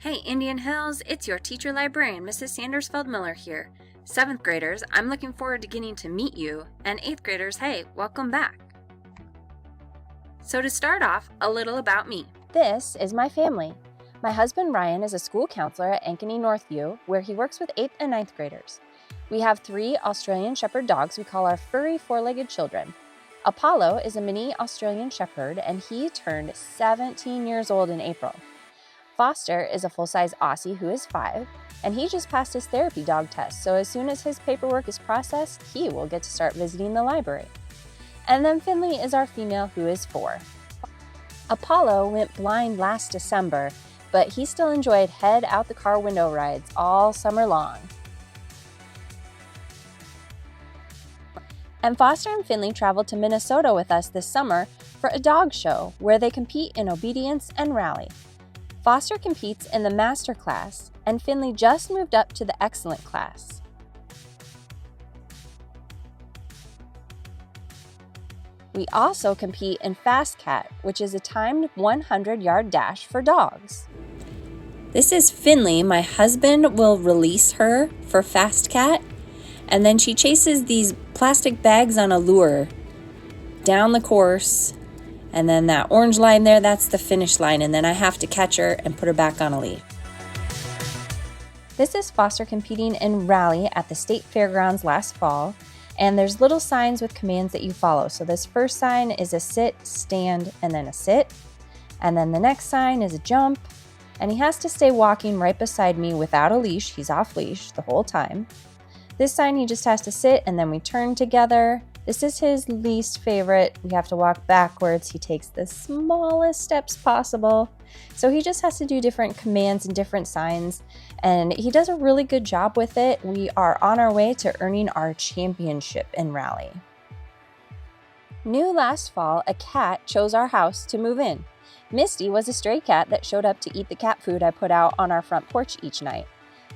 Hey Indian Hills, it's your teacher librarian, Mrs. Sandersfeld-Miller here. 7th graders, I'm looking forward to getting to meet you, and 8th graders, hey, welcome back. So to start off, a little about me. This is my family. My husband Ryan is a school counselor at Ankeny Northview, where he works with 8th and 9th graders. We have 3 Australian Shepherd dogs we call our furry 4-legged children. Apollo is a mini Australian Shepherd, and he turned 17 years old in April. Foster is a full-size Aussie who is 5, and he just passed his therapy dog test, so as soon as his paperwork is processed, he will get to start visiting the library. And then Finley is our female who is 4. Apollo went blind last December, but he still enjoyed head out the car window rides all summer long. And Foster and Finley traveled to Minnesota with us this summer for a dog show where they compete in obedience and rally. Foster competes in the Master class, and Finley just moved up to the Excellent class. We also compete in Fast Cat, which is a timed 100-yard dash for dogs. This is Finley. My husband will release her for Fast Cat, and then she chases these plastic bags on a lure down the course. And then that orange line there, that's the finish line. And then I have to catch her and put her back on a lead. This is Foster competing in rally at the state fairgrounds last fall. And there's little signs with commands that you follow. So this first sign is a sit, stand, and then a sit. And then the next sign is a jump. And he has to stay walking right beside me without a leash. He's off leash the whole time. This sign he just has to sit, and then we turn together. This is his least favorite. We have to walk backwards. He takes the smallest steps possible. So he just has to do different commands and different signs, and he does a really good job with it. We are on our way to earning our championship in rally. New last fall, a cat chose our house to move in. Misty was a stray cat that showed up to eat the cat food I put out on our front porch each night.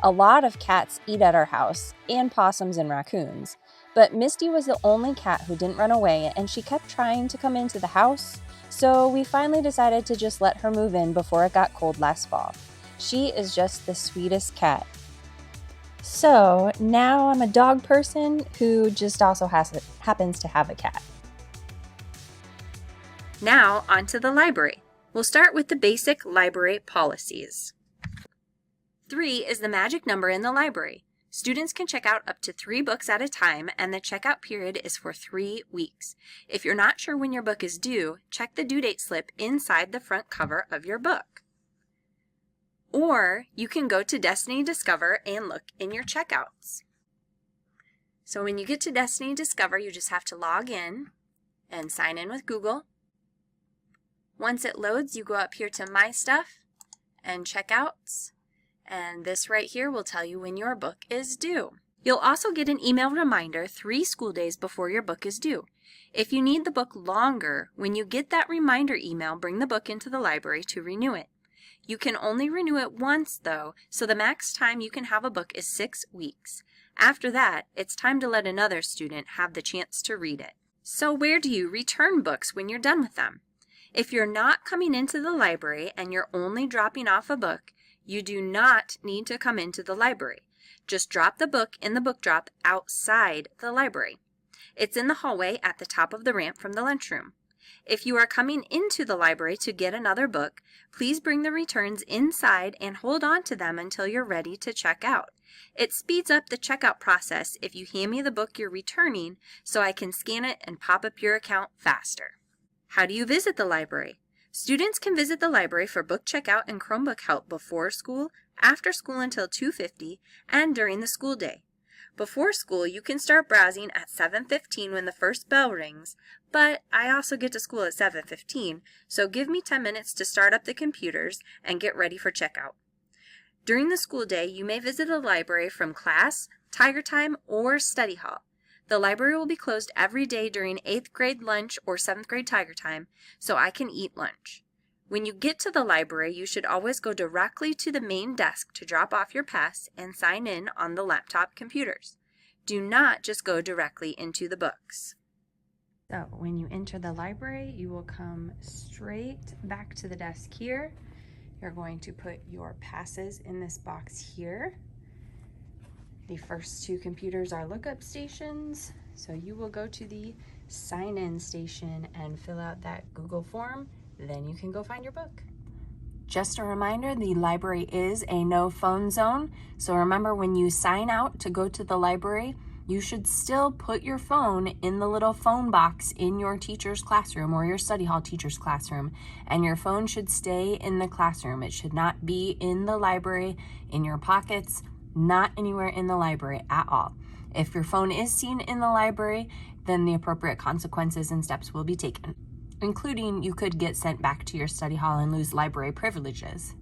A lot of cats eat at our house, and possums and raccoons. But Misty was the only cat who didn't run away, and she kept trying to come into the house, so we finally decided to just let her move in before it got cold last fall. She is just the sweetest cat. So now I'm a dog person who just also happens to have a cat. Now onto the library. We'll start with the basic library policies. 3 is the magic number in the library. Students can check out up to 3 books at a time, and the checkout period is for 3 weeks. If you're not sure when your book is due, check the due date slip inside the front cover of your book. Or you can go to Destiny Discover and look in your checkouts. So when you get to Destiny Discover, you just have to log in and sign in with Google. Once it loads, you go up here to My Stuff and Checkouts. And this right here will tell you when your book is due. You'll also get an email reminder 3 school days before your book is due. If you need the book longer, when you get that reminder email, bring the book into the library to renew it. You can only renew it once though, so the max time you can have a book is 6 weeks. After that, it's time to let another student have the chance to read it. So where do you return books when you're done with them? If you're not coming into the library and you're only dropping off a book, you do not need to come into the library. Just drop the book in the book drop outside the library. It's in the hallway at the top of the ramp from the lunchroom. If you are coming into the library to get another book, please bring the returns inside and hold on to them until you're ready to check out. It speeds up the checkout process if you hand me the book you're returning so I can scan it and pop up your account faster. How do you visit the library? Students can visit the library for book checkout and Chromebook help before school, after school until 2:50, and during the school day. Before school, you can start browsing at 7:15 when the first bell rings, but I also get to school at 7:15, so give me 10 minutes to start up the computers and get ready for checkout. During the school day, you may visit the library from class, Tiger Time, or study hall. The library will be closed every day during 8th grade lunch or 7th grade Tiger Time, so I can eat lunch. When you get to the library, you should always go directly to the main desk to drop off your pass and sign in on the laptop computers. Do not just go directly into the books. So when you enter the library, you will come straight back to the desk here. You're going to put your passes in this box here. The first two computers are lookup stations, so you will go to the sign-in station and fill out that Google form. Then you can go find your book. Just a reminder, the library is a no phone zone, so remember when you sign out to go to the library, you should still put your phone in the little phone box in your teacher's classroom or your study hall teacher's classroom, and your phone should stay in the classroom. It should not be in the library, in your pockets, not anywhere in the library at all. If your phone is seen in the library, then the appropriate consequences and steps will be taken, including you could get sent back to your study hall and lose library privileges.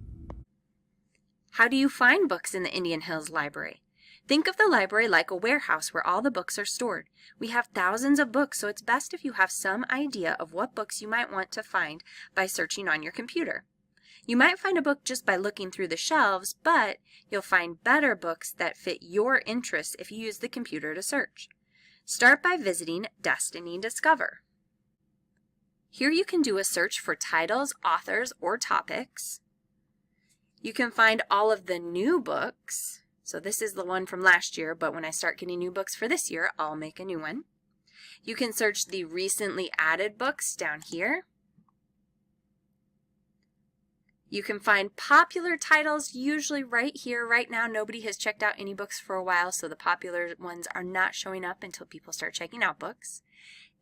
How do you find books in the Indian Hills Library? Think of the library like a warehouse where all the books are stored. We have thousands of books, so it's best if you have some idea of what books you might want to find by searching on your computer. You might find a book just by looking through the shelves, but you'll find better books that fit your interests if you use the computer to search. Start by visiting Destiny Discover. Here you can do a search for titles, authors, or topics. You can find all of the new books. So this is the one from last year, but when I start getting new books for this year, I'll make a new one. You can search the recently added books down here. You can find popular titles usually right here. Right now, nobody has checked out any books for a while, so the popular ones are not showing up until people start checking out books.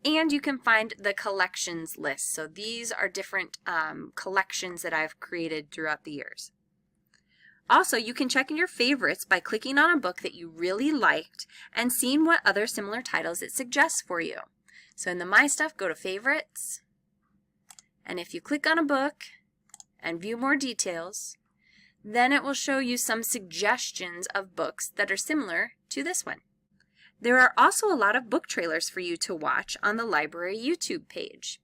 And you can find the collections list. So these are different collections that I've created throughout the years. Also, you can check in your favorites by clicking on a book that you really liked and seeing what other similar titles it suggests for you. So in the My Stuff, go to Favorites. And if you click on a book and view more details, then it will show you some suggestions of books that are similar to this one. There are also a lot of book trailers for you to watch on the library YouTube page.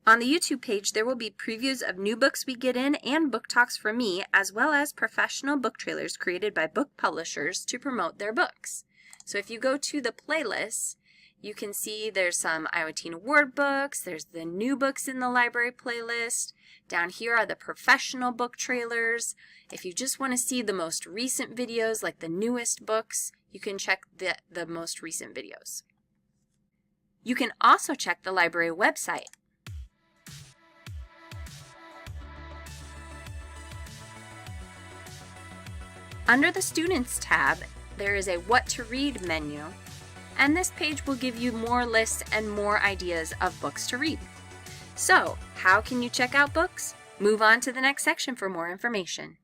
On the YouTube page, there will be previews of new books we get in and book talks from me, as well as professional book trailers created by book publishers to promote their books. So if you go to the playlist, you can see there's some Iowa Teen Award books, there's the new books in the library playlist. Down here are the professional book trailers. If you just want to see the most recent videos, like the newest books, you can check the most recent videos. You can also check the library website. Under the Students tab, there is a What to Read menu, and this page will give you more lists and more ideas of books to read. So, how can you check out books? Move on to the next section for more information.